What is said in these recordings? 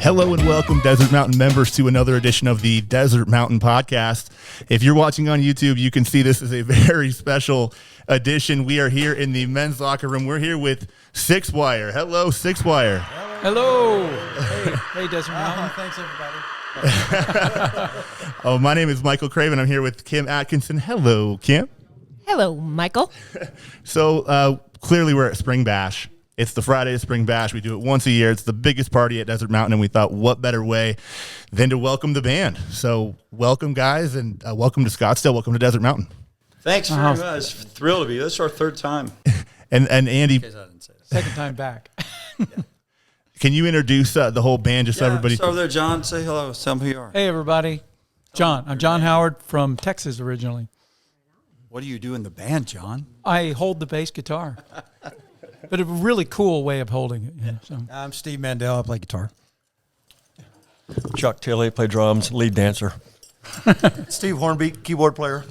Hello and welcome, Desert Mountain members, to another edition of the Desert Mountain Podcast. If you're watching on YouTube, you can see this is a very special edition. We are here in the men's locker room. We're here with Sixwire. Hello, Sixwire. Hello. Hey, Desert Mountain. Thanks, everybody. My name is Michael Craven. I'm here with Kim Atkinson. Hello, Kim. Hello, Michael. So clearly we're at Spring Bash. It's the Friday of Spring Bash. We do it once a year. It's the biggest party at Desert Mountain, and we thought, what better way than to welcome the band? So welcome, guys, and welcome to Scottsdale. Welcome to Desert Mountain. Thanks very much. Thrilled to be here. This is our third time. And Andy, Second time back. can you introduce the whole band just so everybody? Start over there, John. Say hello. Tell them who you are. Hey, everybody. John. I'm John Howard from Texas originally. What do you do in the band, John? I hold the bass guitar. But a really cool way of holding it. Yeah, so. I'm Steve Mandel. I play guitar. Chuck Tilley, play drums, lead dancer. Steve Hornbeak, keyboard player.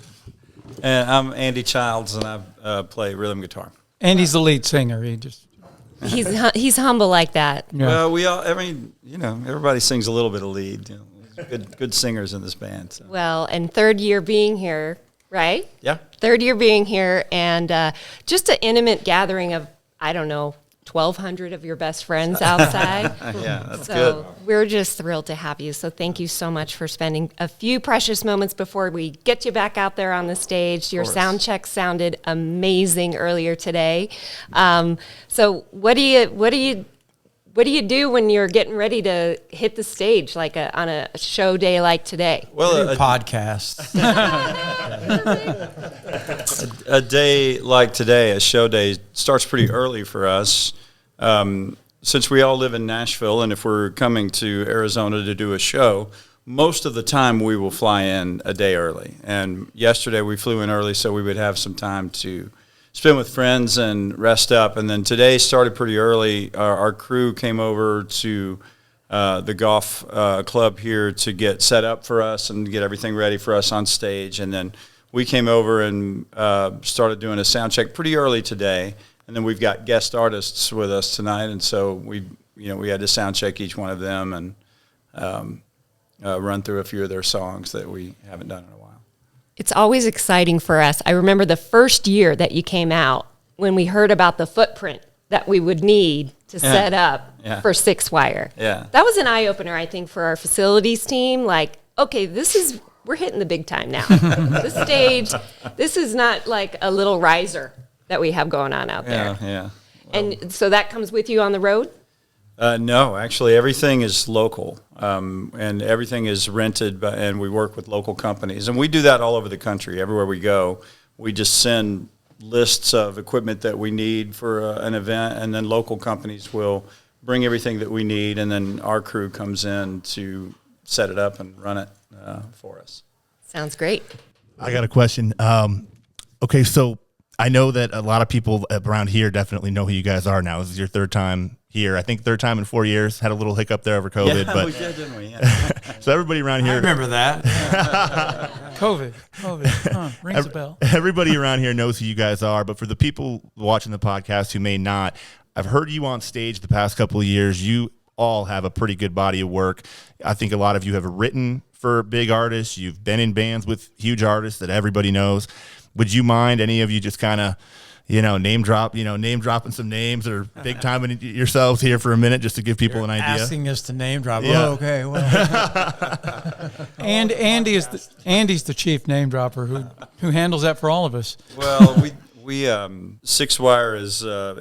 And I'm Andy Childs, and I play rhythm guitar. And he's the lead singer. He's humble like that. Yeah. Well, we all, everybody sings a little bit of lead. You know, good singers in this band. So. Well, and third year being here, right? Yeah. Third year being here, and just an intimate gathering of, 1,200 of your best friends outside. Yeah, that's so good. we're just thrilled to have you. So thank you so much for spending a few precious moments before we get you back out there on the stage. Your sound check sounded amazing earlier today. So what do you do when you're getting ready to hit the stage, like on a show day like today? Well, a Podcast. a day like today, a show day, starts pretty early for us. Since we all live in Nashville, and if we're coming to Arizona to do a show, most of the time we will fly in a day early. And yesterday we flew in early so we would have some time to spend with friends and rest up. And then today started pretty early. Our crew came over to the golf club here to get set up for us and get everything ready for us on stage. And then we came over and started doing a sound check pretty early today. And then we've got guest artists with us tonight. And so we had to sound check each one of them and run through a few of their songs that we haven't done in a while. It's always exciting for us. I remember the first year that you came out when we heard about the footprint that we would need to set up for Sixwire. Yeah. That was an eye-opener, I think, for our facilities team. Like, okay, we're hitting the big time now. This stage, this is not like a little riser that we have going on out there. Yeah. And so that comes with you on the road? No, actually, everything is local, and everything is rented, and we work with local companies. And we do that all over the country. Everywhere we go, we just send lists of equipment that we need for an event, and then local companies will bring everything that we need, and then our crew comes in to set it up and run it for us. Sounds great. I got a question. Okay, so I know that a lot of people around here definitely know who you guys are now. This is your third time here. I think third time in 4 years. Had a little hiccup there over COVID. Yeah, but we did, didn't we? Yeah. So everybody around here. I remember that. COVID. Rings a bell. Everybody around here knows who you guys are, but for the people watching the podcast who may not, I've heard you on stage the past couple of years. You all have a pretty good body of work. I think a lot of you have written for big artists. You've been in bands with huge artists that everybody knows. Would you mind any of you just kind of, name dropping some names or big timing yourselves here for a minute just to give people an idea? Asking us to name drop. Yeah. Oh, okay. Well. And Andy's the chief name dropper who handles that for all of us. Well, we Sixwire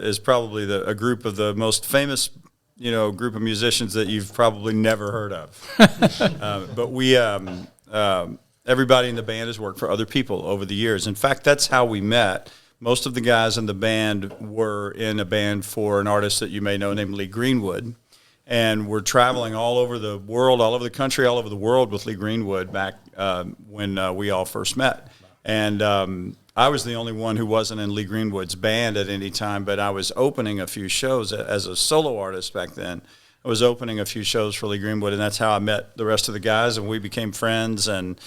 is probably a group of the most famous group of musicians that you've probably never heard of. But we everybody in the band has worked for other people over the years. In fact, that's how we met. Most of the guys in the band were in a band for an artist that you may know named Lee Greenwood. And we're traveling all over the world, all over the country, all over the world with Lee Greenwood back when we all first met. And I was the only one who wasn't in Lee Greenwood's band at any time, but I was opening a few shows as a solo artist back then. I was opening a few shows for Lee Greenwood, and that's how I met the rest of the guys, and we became friends. And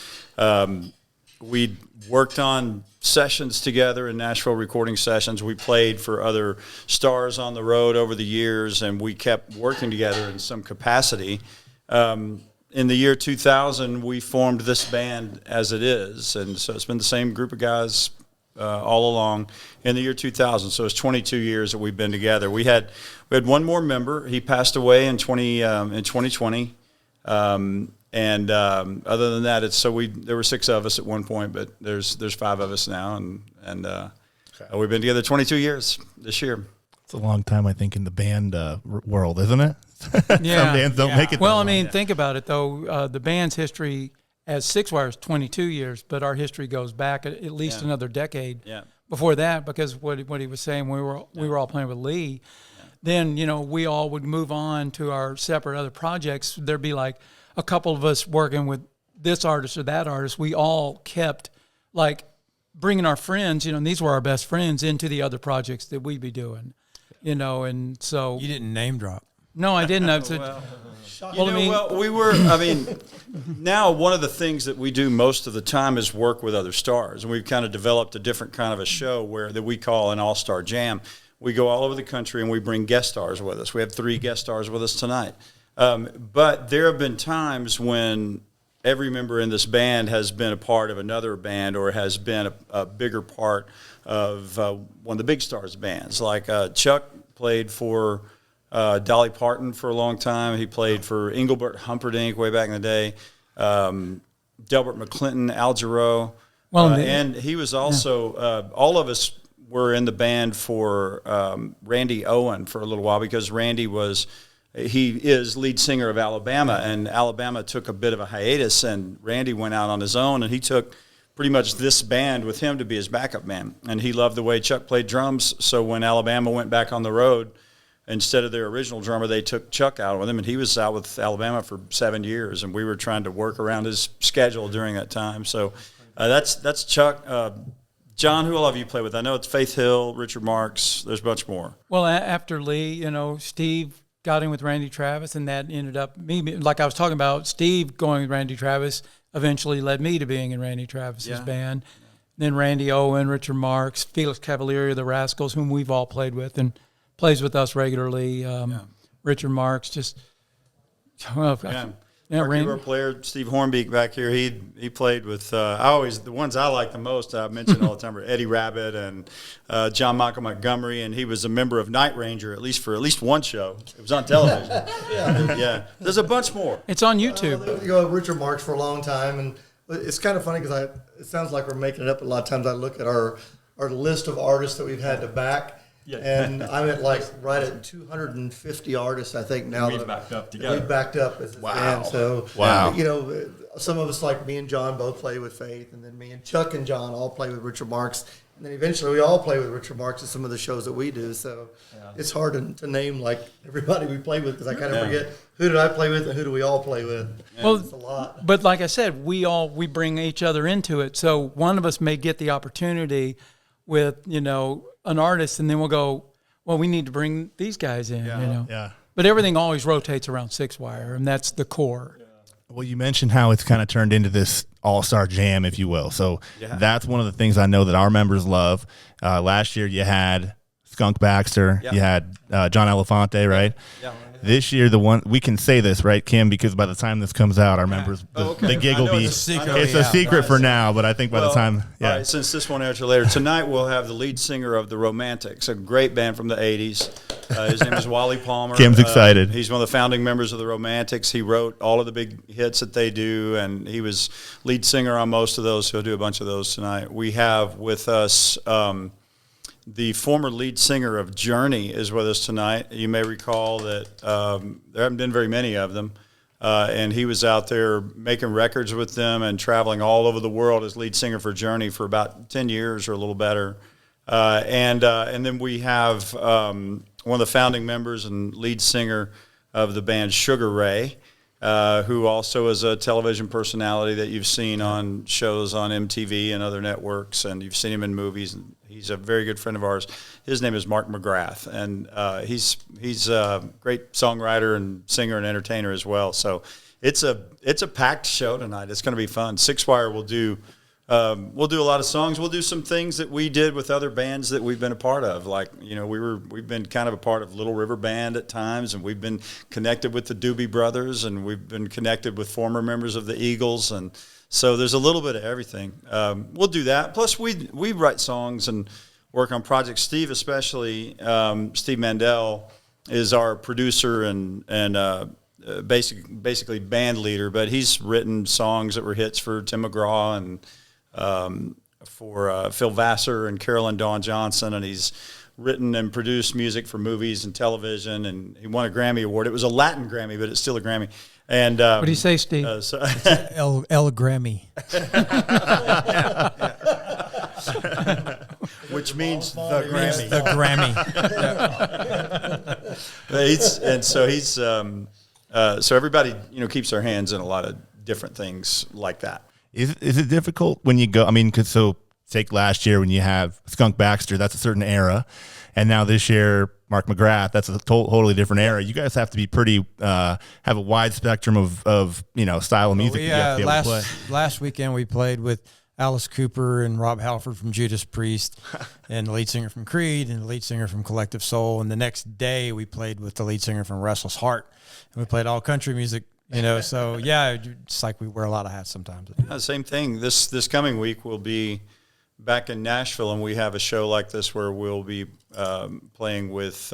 we worked on sessions together in Nashville, recording sessions. We played for other stars on the road over the years, and we kept working together in some capacity. In the year 2000, we formed this band as it is, and so it's been the same group of guys all along in the year 2000. So it's 22 years that we've been together. We had one more member. He passed away in 2020. And other than that, there were 6 of us at one point, but there's 5 of us now, and we've been together 22 years this year. It's a long time, I think, in the band world, isn't it? Yeah. Some bands don't make it. Well, that I mean, long. think about it though. The band's history as Sixwire is 22 years, but our history goes back at least another decade before that. Because what he was saying, we were all playing with Lee. Then we all would move on to our separate other projects. There'd be like a couple of us working with this artist or that artist. We all kept like bringing our friends, and these were our best friends, into the other projects that we'd be doing, and so. You didn't name drop. No, I didn't. Now one of the things that we do most of the time is work with other stars, and we've kind of developed a different kind of a show that we call an all-star jam. We go all over the country and we bring guest stars with us. We have 3 guest stars with us tonight. But there have been times when every member in this band has been a part of another band or has been a bigger part of one of the big stars bands. Like Chuck played for Dolly Parton for a long time. He played for Engelbert Humperdinck way back in the day. Delbert McClinton, Al Jarreau. And he was also, all of us were in the band for Randy Owen for a little while, because Randy he is lead singer of Alabama, and Alabama took a bit of a hiatus, and Randy went out on his own, and he took pretty much this band with him to be his backup man. And he loved the way Chuck played drums, so when Alabama went back on the road, instead of their original drummer, they took Chuck out with him, and he was out with Alabama for 7 years, and we were trying to work around his schedule during that time. So that's Chuck. John, who all have you played with? I know it's Faith Hill, Richard Marks. There's a bunch more. Well, after Lee, Steve got in with Randy Travis, and that ended up like I was talking about, Steve going with Randy Travis eventually led me to being in Randy Travis's band. Then Randy Owen, Richard Marks, Felix Cavalieri of the Rascals, whom we've all played with and plays with us regularly. Richard Marks, just Our keyboard player, Steve Hornbeek back here, he played with, the ones I like the most, I mention all the time, are Eddie Rabbitt and John Michael Montgomery, and he was a member of Night Ranger, at least one show. It was on television. There's a bunch more. It's on YouTube. You go with Richard Marks for a long time, and it's kind of funny because it sounds like we're making it up. A lot of times I look at our list of artists that we've had to back, and I'm at right at 250 artists, I think, now. We've backed up together. We've backed up as a band. So, some of us, like me and John, both play with Faith, and then me and Chuck and John all play with Richard Marks. And then eventually we all play with Richard Marks at some of the shows that we do. So it's hard to name like everybody we play with, because I kind of forget who did I play with and who do we all play with. Well, it's a lot. But like I said, we bring each other into it. So one of us may get the opportunity with, an artist, and then we'll go, well, we need to bring these guys in, But everything always rotates around Sixwire, and that's the core. Well, you mentioned how it's kind of turned into this all-star jam, if you will. So that's one of the things I know that our members love. Last year you had Skunk Baxter. You had John Elefante, right? Yeah. This year, the one we can say this, right, Kim? Because by the time this comes out, our members, the gig will be. It's a secret for now, but I think by the time, all right, since this one airs later tonight, we'll have the lead singer of the Romantics, a great band from the '80s. His name is Wally Palmer. Kim's excited. He's one of the founding members of the Romantics. He wrote all of the big hits that they do, and he was lead singer on most of those. So he'll do a bunch of those tonight. We have with us. The former lead singer of Journey is with us tonight. You may recall that there haven't been very many of them, and he was out there making records with them and traveling all over the world as lead singer for Journey for about 10 years or a little better. And then we have one of the founding members and lead singer of the band, Sugar Ray, who also is a television personality that you've seen on shows on MTV and other networks, and you've seen him in movies. And he's a very good friend of ours. His name is Mark McGrath, and he's a great songwriter and singer and entertainer as well. So it's a packed show tonight. It's going to be fun. Sixwire will do we'll do a lot of songs. We'll do some things that we did with other bands that we've been a part of. Like, we've been kind of a part of Little River Band at times, and we've been connected with the Doobie Brothers, and we've been connected with former members of the Eagles, and so there's a little bit of everything. We'll do that. Plus, we write songs and work on projects. Steve, especially, Steve Mandel, is our producer and basically band leader, but he's written songs that were hits for Tim McGraw and for Phil Vassar and Carolyn Dawn Johnson, and he's written and produced music for movies and television, and he won a Grammy Award. It was a Latin Grammy, but it's still a Grammy. And what do you say, Steve? El Grammy. Which means the Grammy. The Grammy. So everybody keeps their hands in a lot of different things like that. Is it difficult when you go? I mean, take last year when you have Skunk Baxter, that's a certain era, and now this year Mark McGrath, that's a totally different era. You guys have to be pretty have a wide spectrum of style of music. Last weekend we played with Alice Cooper and Rob Halford from Judas Priest, and the lead singer from Creed, and the lead singer from Collective Soul. And the next day we played with the lead singer from Restless Heart, and we played all country music. So yeah, it's like we wear a lot of hats sometimes. Same thing. This coming week we'll be back in Nashville, and we have a show like this where we'll be playing with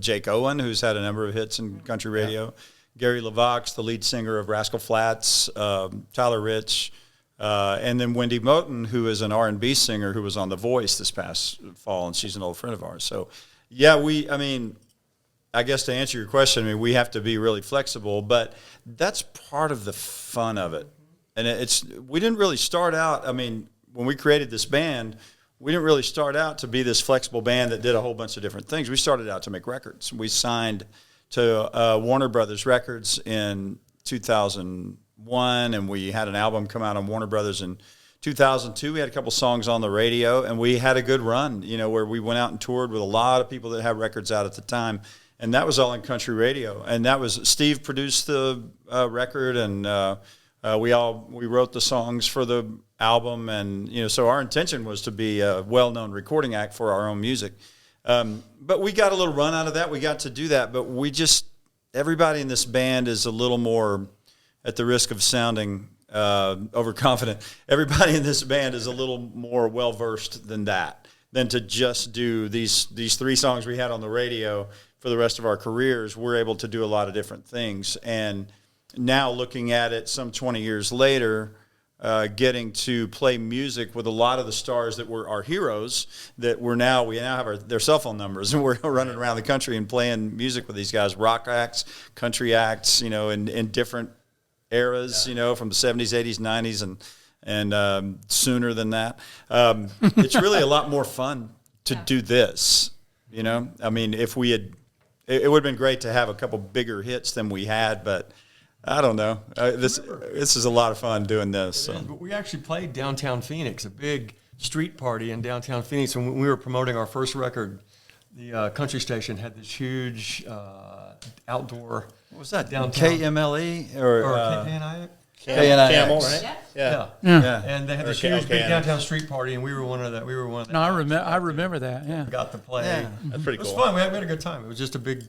Jake Owen, who's had a number of hits in country radio, Gary LaVox, the lead singer of Rascal Flatts, Tyler Rich, and then Wendy Moten, who is an R&B singer who was on The Voice this past fall, and she's an old friend of ours. So yeah, I guess to answer your question, we have to be really flexible, but that's part of the fun of it. And we didn't really start out, when we created this band, we didn't really start out to be this flexible band that did a whole bunch of different things. We started out to make records. We signed to Warner Brothers Records in 2001, and we had an album come out on Warner Brothers in 2002. We had a couple songs on the radio, and we had a good run, where we went out and toured with a lot of people that had records out at the time. And that was all in country radio. And that was Steve produced the record, and we wrote the songs for the album, and so our intention was to be a well-known recording act for our own music. But we got a little run out of that. We got to do that, but everybody in this band is a little more, at the risk of sounding overconfident, everybody in this band is a little more well-versed than to just do these three songs we had on the radio for the rest of our careers. We're able to do a lot of different things. And now looking at it some 20 years later, getting to play music with a lot of the stars that were our heroes, that we now have their cell phone numbers, and we're running around the country and playing music with these guys, rock acts, country acts, in different eras, from the 70s, 80s, 90s, and sooner than that. It's really a lot more fun to do this, if we had, it would have been great to have a couple bigger hits than we had, but I don't know. This is a lot of fun doing this. So. But we actually played downtown Phoenix, a big street party in downtown Phoenix. And when we were promoting our first record, the country station had this huge outdoor. What was that? Downtown. KMLE or KNI? Camel, right? Yeah. And they had this huge big downtown street party, and we were one of the. No, I remember that. Yeah, got to play. Yeah. That's pretty cool. It was fun. We had a good time. It was just a big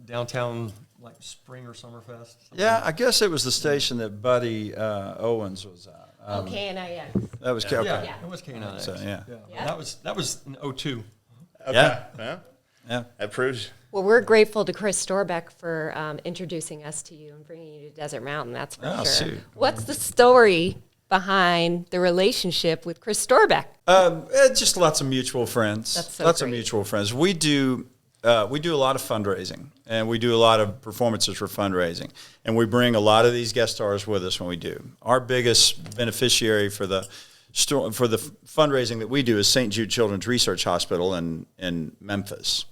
downtown like spring or summer fest. Yeah, I guess it was the station that Buddy Owens was at. KNIX. That was it was KNIX. So, yeah. That was in 2002. Okay. Yeah. That proves. Well, we're grateful to Chris Storbeck for introducing us to you and bringing you to Desert Mountain, that's for sure. Shoot. What's the story behind the relationship with Chris Storbeck? Just lots of mutual friends. That's so lots great. of mutual friends. We do a lot of fundraising, and we do a lot of performances for fundraising, and we bring a lot of these guest stars with us when we do. Our biggest beneficiary for the fundraising that we do is St. Jude Children's Research Hospital in Memphis.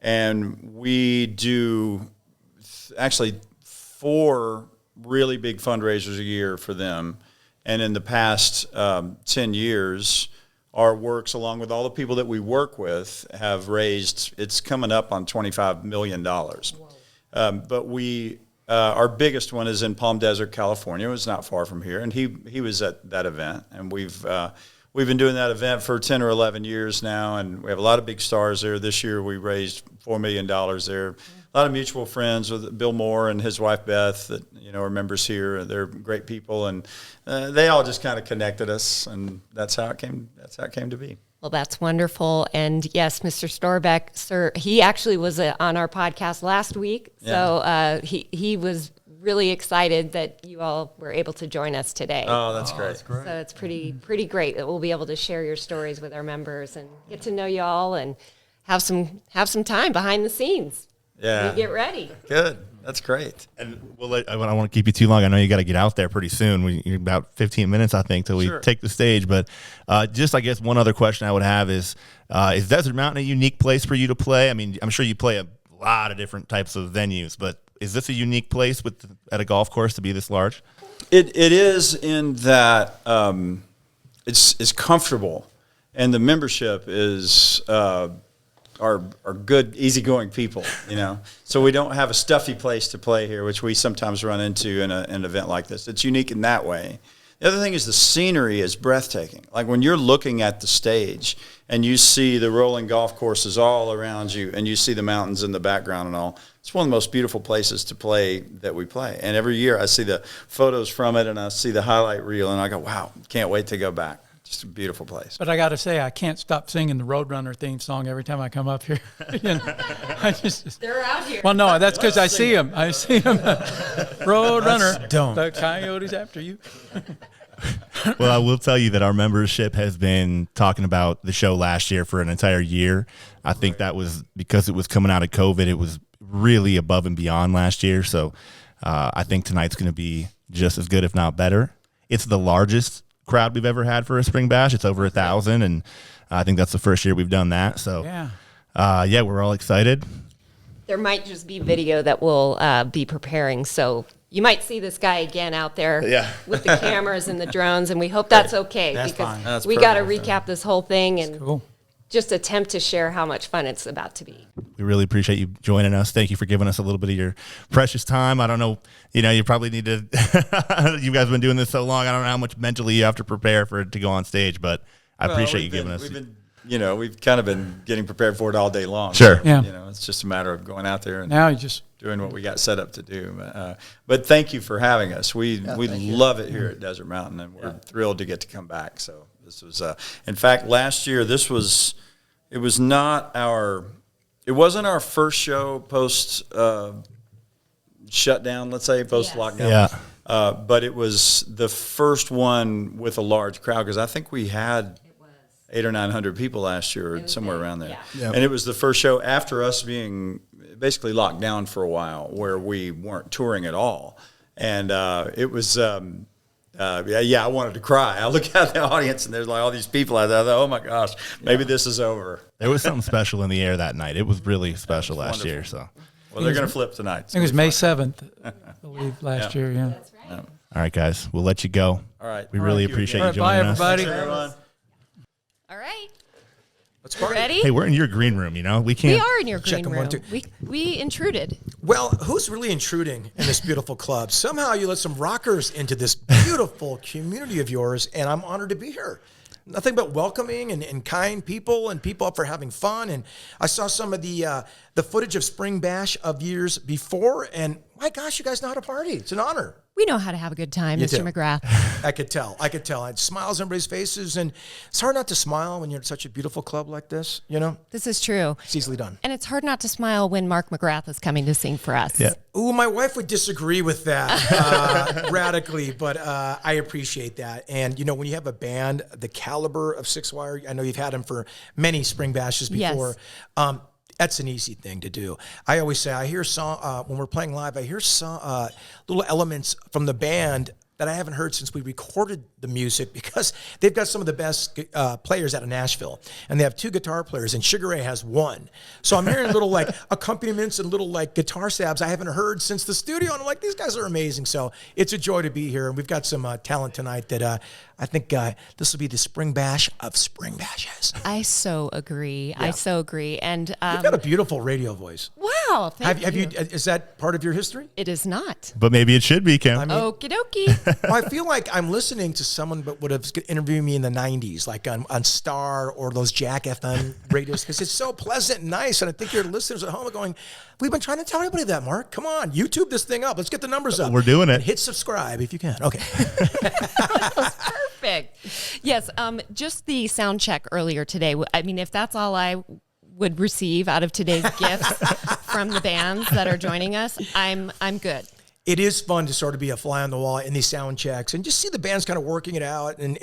And we do actually 4 really big fundraisers a year for them. And in the past 10 years, our works, along with all the people that we work with, have raised, it's coming up on $25 million. But we our biggest one is in Palm Desert, California. It was not far from here, and he was at that event, and we've been doing that event for 10 or 11 years now, and we have a lot of big stars there. This year we raised $4 million there. A lot of mutual friends with Bill Moore and his wife Beth that are members here. They're great people, and they all just kind of connected us, and that's how it came to be. Well, that's wonderful. And yes, Mr. Storbeck, sir, he actually was on our podcast last week. So he was really excited that you all were able to join us today. Oh, that's great. That's great. So it's pretty great that we'll be able to share your stories with our members and get to know you all and have some time behind the scenes. Yeah. You get ready. Good. That's great. And I don't want to keep you too long. I know you got to get out there pretty soon. You're about 15 minutes, I think, till we take the stage. But just, I guess, one other question I would have is Desert Mountain a unique place for you to play? I mean, I'm sure you play a lot of different types of venues, but is this a unique place at a golf course to be this large? It is in that it's comfortable, and the membership is are good, easygoing people, So we don't have a stuffy place to play here, which we sometimes run into in an event like this. It's unique in that way. The other thing is the scenery is breathtaking. Like when you're looking at the stage and you see the rolling golf courses all around you and you see the mountains in the background and all, it's one of the most beautiful places to play that we play. And every year I see the photos from it and I see the highlight reel and I go, wow, can't wait to go back. Just a beautiful place. But I got to say, I can't stop singing the Roadrunner theme song every time I come up here. They're out here. Well, no, that's because I see them. I see them. Roadrunner. Don't. The coyote's after you. Well, I will tell you that our membership has been talking about the show last year for an entire year. I think that was because it was coming out of COVID. It was really above and beyond last year. So I think tonight's going to be just as good, if not better. It's the largest crowd we've ever had for a spring bash. It's over 1,000, and I think that's the first year we've done that. So we're all excited. There might just be video that we'll be preparing, so you might see this guy again out there with the cameras and the drones, and we hope that's okay. That's because fine. That's we got to perfect. recap this whole thing and Cool. just attempt to share how much fun it's about to be. We really appreciate you joining us. Thank you for giving us a little bit of your precious time. I don't know, you probably need to, you guys have been doing this so long. I don't know how much mentally you have to prepare for it to go on stage, but I appreciate you giving us. We've kind of been getting prepared for it all day long. Sure. Yeah. It's just a matter of going out there and Now you just doing what we got set up to do. But thank you for having us. We love it here at Desert Mountain, and we're thrilled to get to come back. So this was, in fact, last year it wasn't our first show post shutdown, let's say, post lockdown. Yeah. But it was the first one with a large crowd because I think we had 800 or 900 people last year, or somewhere around there. Yeah. Yep. And it was the first show after us being basically locked down for a while, where we weren't touring at all. And it was, I wanted to cry. I look at the audience, and there's like all these people out there. I thought, oh my gosh, maybe this is over. There was something special in the air that night. It was really special last wonderful. year. So, Well, they're going to flip tonight. I think it was May 7th, I believe, last year. Yeah. That's right. all right, guys, we'll let you go. All right. We really Thank you appreciate again. you All right, joining bye, us. everybody. Everyone. All right. Let's You party. ready? Hey, we're in your green room. We We can't. are in your green Check 'em, room. 1, 2. We intruded. Well, who's really intruding in this beautiful club? Somehow you let some rockers into this beautiful community of yours, and I'm honored to be here. Nothing but welcoming and kind people and people up for having fun. And I saw some of the footage of Spring Bash of years before, and my gosh, you guys know how to party. It's an honor. We know how to have a good time, You Mr. do. McGrath. I could tell. I had smiles on everybody's faces, and it's hard not to smile when you're at such a beautiful club like this, This is true. It's easily done. And it's hard not to smile when Mark McGrath is coming to sing for us. Yeah. Ooh, my wife would disagree with that radically, but I appreciate that. And, when you have a band, the caliber of Sixwire, I know you've had them for many spring bashes before. Yes. That's an easy thing to do. I always say, I hear when we're playing live, I hear little elements from the band that I haven't heard since we recorded the music, because they've got some of the best players out of Nashville, and they have 2 guitar players, and Sugar Ray has 1. So I'm hearing little like accompaniments and little like guitar stabs I haven't heard since the studio, and I'm like, these guys are amazing. So it's a joy to be here, and we've got some talent tonight that I think this will be the spring bash of spring bashes. I so agree. Yeah. I so agree. And you've got a beautiful radio voice. Wow, thank you. Is that part of your history? It is not. But maybe it should be, Kim. Okie dokie. Well, I feel like I'm listening to someone that would have interviewed me in the 90s, like on Star or those Jack FM radios, because it's so pleasant and nice. And I think your listeners at home are going, we've been trying to tell everybody that, Mark. Come on, YouTube this thing up. Let's get the numbers up. We're doing it. And hit subscribe if you can. Okay. Perfect. Yes, just the sound check earlier today. I mean, if that's all I would receive out of today's gifts from the bands that are joining us, I'm good. It is fun to sort of be a fly on the wall in these sound checks and just see the bands kind of working it out, and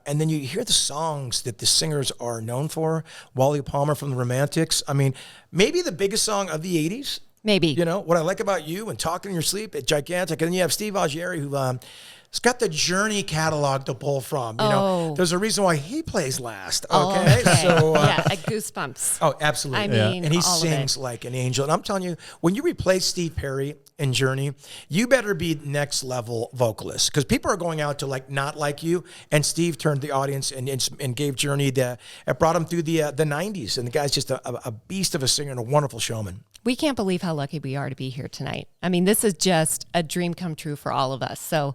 then you hear the songs that the singers are known for. Wally Palmer from the Romantics. I mean, maybe the biggest song of the 80s. Maybe. You know, What I Like About You and Talking in Your Sleep at Gigantic. And then you have Steve Algieri, who has got the Journey catalog to pull from. You know, there's a reason why he plays last. Okay. So at Goosebumps. Oh, absolutely. I mean, and he all sings like an angel. And I'm telling you, when you replace Steve Perry in Journey, you better be next level vocalist, because people are going out to like not like you. And Steve turned the audience and gave Journey it brought him through the 90s. And the guy's just a beast of a singer and a wonderful showman. We can't believe how lucky we are to be here tonight. I mean, this is just a dream come true for all of us. So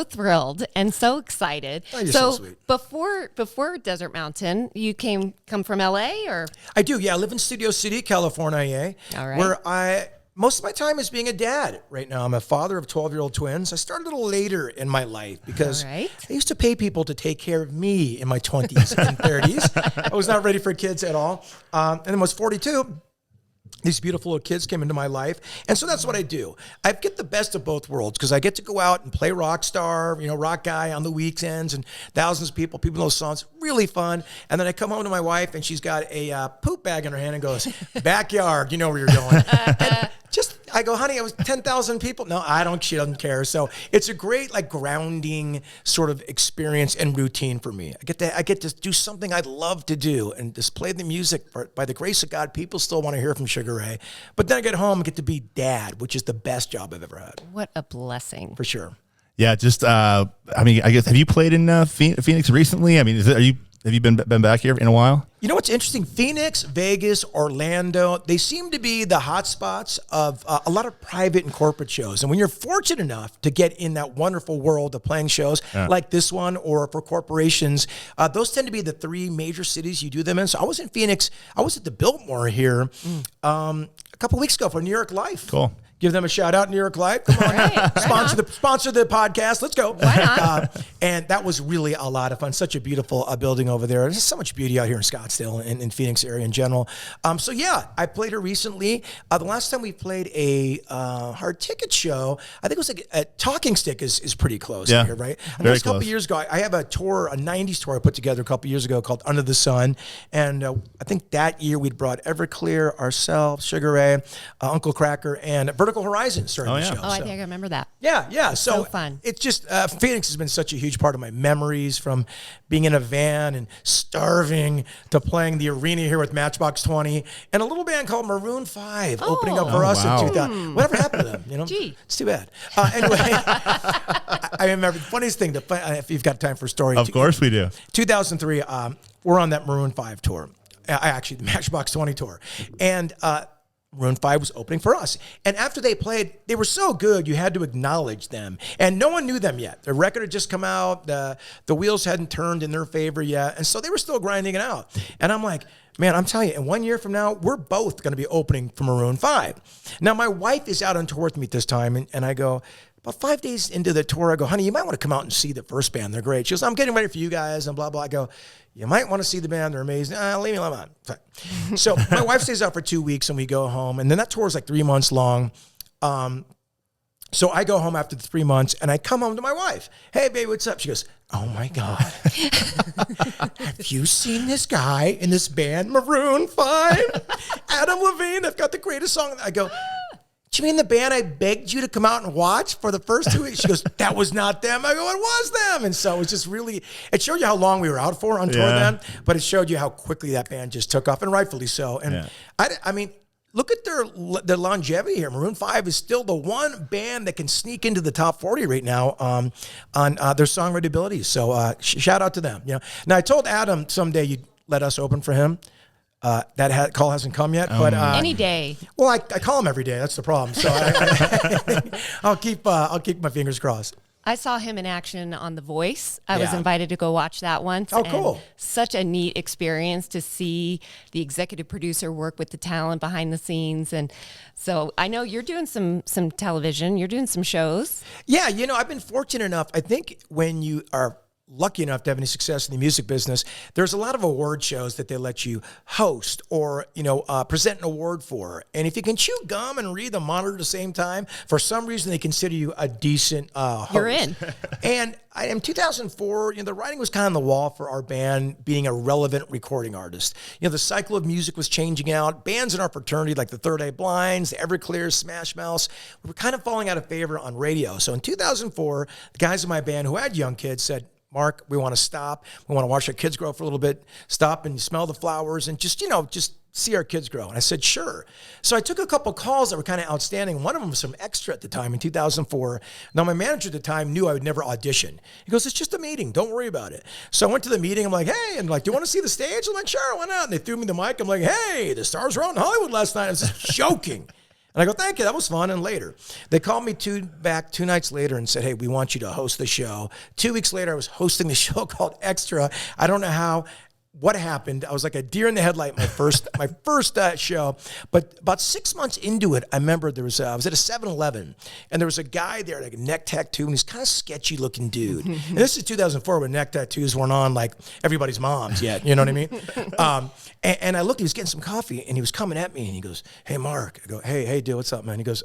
thrilled and so excited. Oh, you're so sweet. Before Desert Mountain, you come from LA, or? I do. Yeah, I live in Studio City, California. All right. Where most of my time is being a dad right now. I'm a father of 12-year-old twins. I started a little later in my life because I used to pay people to take care of me in my 20s and 30s. I was not ready for kids at all. And then I was 42. These beautiful little kids came into my life. And so that's what I do. I get the best of both worlds, because I get to go out and play rock star, rock guy on the weekends, and thousands of people know songs. Really fun. And then I come home to my wife, and she's got a poop bag in her hand and goes, backyard, you know where you're going. I go, honey, it was 10,000 people. No, she doesn't care. So it's a great, like, grounding sort of experience and routine for me. I get to do something I love to do and just play the music. By the grace of God, people still want to hear from Sugar Ray. But then I get home and get to be dad, which is the best job I've ever had. What a blessing. For sure. Yeah, just, I guess, have you played in Phoenix recently? I mean, have you been back here in a while? You know what's interesting? Phoenix, Vegas, Orlando, they seem to be the hot spots of a lot of private and corporate shows. And when you're fortunate enough to get in that wonderful world of playing shows like this one, or for corporations, those tend to be the 3 major cities you do them in. So I was in Phoenix. I was at the Biltmore here a couple weeks ago for New York Life. Cool. Give them a shout out, New York Life. Come on, sponsor the podcast. Let's go. Why not? And that was really a lot of fun. Such a beautiful building over there. There's so much beauty out here in Scottsdale and in Phoenix area in general. So yeah, I played her recently. The last time we played a hard ticket show, I think it was like a Talking Stick is pretty close here, right? And very a couple years ago, I have a tour, a 90s tour I put together a couple years ago called Under the Sun. And I think that year we'd brought Everclear, ourselves, Sugar Ray, Uncle Cracker, and Vertical Horizon started the show. I think I remember that. Yeah. So fun. It's just, Phoenix has been such a huge part of my memories, from being in a van and starving to playing the arena here with Matchbox 20 and a little band called Maroon 5 opening up for us in 2000. Whatever happened to them? Gee. It's too bad. Anyway, I remember the funniest thing, if you've got time for a story. Of course we do. 2003, we're on that Maroon 5 tour. Actually, the Matchbox 20 tour. And Maroon 5 was opening for us. And after they played, they were so good, you had to acknowledge them. And no one knew them yet. The record had just come out. The wheels hadn't turned in their favor yet. And so they were still grinding it out. And I'm like, man, I'm telling you, in 1 year from now, we're both going to be opening for Maroon 5. Now, my wife is out on tour with me at this time. And I go, about 5 days into the tour, I go, honey, you might want to come out and see the first band. They're great. She goes, I'm getting ready for you guys and blah, blah. I go, you might want to see the band. They're amazing. Leave me alone. So my wife stays out for 2 weeks and we go home. And then that tour is like 3 months long. So I go home after the 3 months and I come home to my wife. Hey, baby, what's up? She goes, oh my God. Have you seen this guy in this band, Maroon 5? Adam Levine, I've got the greatest song. I go, do you mean the band I begged you to come out and watch for the first 2 weeks? She goes, that was not them. I go, it was them. And so it was just really, it showed you how long we were out for on tour then, but it showed you how quickly that band just took off, and rightfully so. And I mean, look at their longevity here. Maroon 5 is still the one band that can sneak into the top 40 right now on their songwriting abilities. So shout out to them. You know. Now, I told Adam someday you'd let us open for him. That call hasn't come yet, but any day. Well, I call him every day. That's the problem. So I'll keep my fingers crossed. I saw him in action on The Voice. I was invited to go watch that once. Oh, cool. Such a neat experience to see the executive producer work with the talent behind the scenes. And so I know you're doing some television. You're doing some shows. Yeah, you know, I've been fortunate enough. I think when you are lucky enough to have any success in the music business, there's a lot of award shows that they let you host or, present an award for. And if you can chew gum and read the monitor at the same time, for some reason they consider you a decent host. You're in. And in 2004, the writing was kind of on the wall for our band being a relevant recording artist. The cycle of music was changing out. Bands in our fraternity, like the Third Eye Blinds, the Everclears, Smash Mouth, we were kind of falling out of favor on radio. So in 2004, the guys in my band who had young kids said, Mark, we want to stop. We want to watch our kids grow for a little bit, stop and smell the flowers and just see our kids grow. And I said, sure. So I took a couple calls that were kind of outstanding. One of them was from Extra at the time in 2004. Now, my manager at the time knew I would never audition. He goes, it's just a meeting. Don't worry about it. So I went to the meeting. I'm like, hey, and do you want to see the stage? I'm like, sure, why not? And they threw me the mic. I'm like, hey, the stars were out in Hollywood last night. I was just joking. And I go, thank you, that was fun. And later, they called me back 2 nights later and said, hey, we want you to host the show. 2 weeks later, I was hosting the show called Extra. I don't know what happened. I was like a deer in the headlight my first show. But about 6 months into it, I remember I was at a 7-Eleven, and there was a guy there, like a neck tattoo, and he's kind of sketchy looking dude. And this is 2004 when neck tattoos weren't on like everybody's moms yet, you know what I mean? And I looked, he was getting some coffee, and he was coming at me, and he goes, hey, Mark. I go, hey, dude, what's up, man? He goes,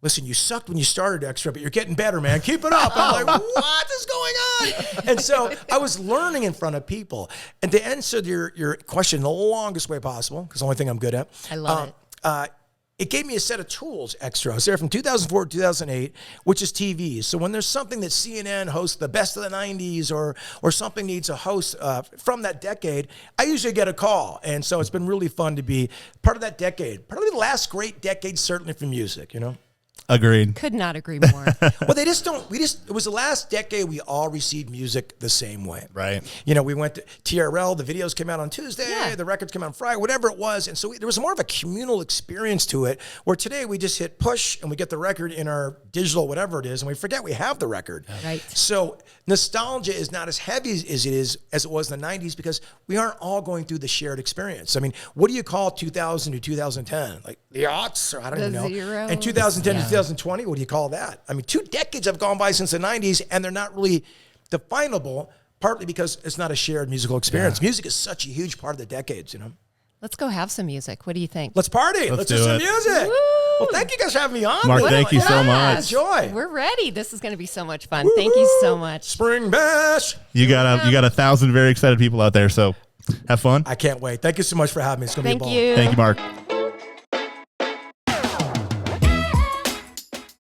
listen, you sucked when you started Extra, but you're getting better, man. Keep it up. I'm like, what is going on? And so I was learning in front of people. And to answer your question the longest way possible, because the only thing I'm good at. I love it. It gave me a set of tools, Extra. I was there from 2004 to 2008, which is TV. So when there's something that CNN hosts, the best of the 90s, or something needs a host from that decade, I usually get a call. And so it's been really fun to be part of that decade. Probably the last great decade, certainly for music, Agreed. Could not agree more. Well, it was the last decade we all received music the same way. Right. We went to TRL, the videos came out on Tuesday, the records came out on Friday, whatever it was. And so there was more of a communal experience to it, where today we just hit push and we get the record in our digital, whatever it is, and we forget we have the record. Right. So nostalgia is not as heavy as it was in the 90s, because we aren't all going through the shared experience. I mean, what do you call 2000 to 2010? Like the aughts, or I don't even know. Zeros. And 2010 to 2020, what do you call that? I mean, 2 decades have gone by since the 90s, and they're not really definable, partly because it's not a shared musical experience. Yeah. Music is such a huge part of the decades, Let's go have some music. What do you think? Let's party. Let's do some music. Woo! Well, thank you guys for having me on. Mark, thank you so much. Enjoy. We're ready. This is going to be so much fun. Woo-hoo! Thank you so much. Spring Bash. You got 1,000 very excited people out there, so have fun. I can't wait. Thank you so much for having me. It's going to be a ball. Thank you. Thank you, Mark.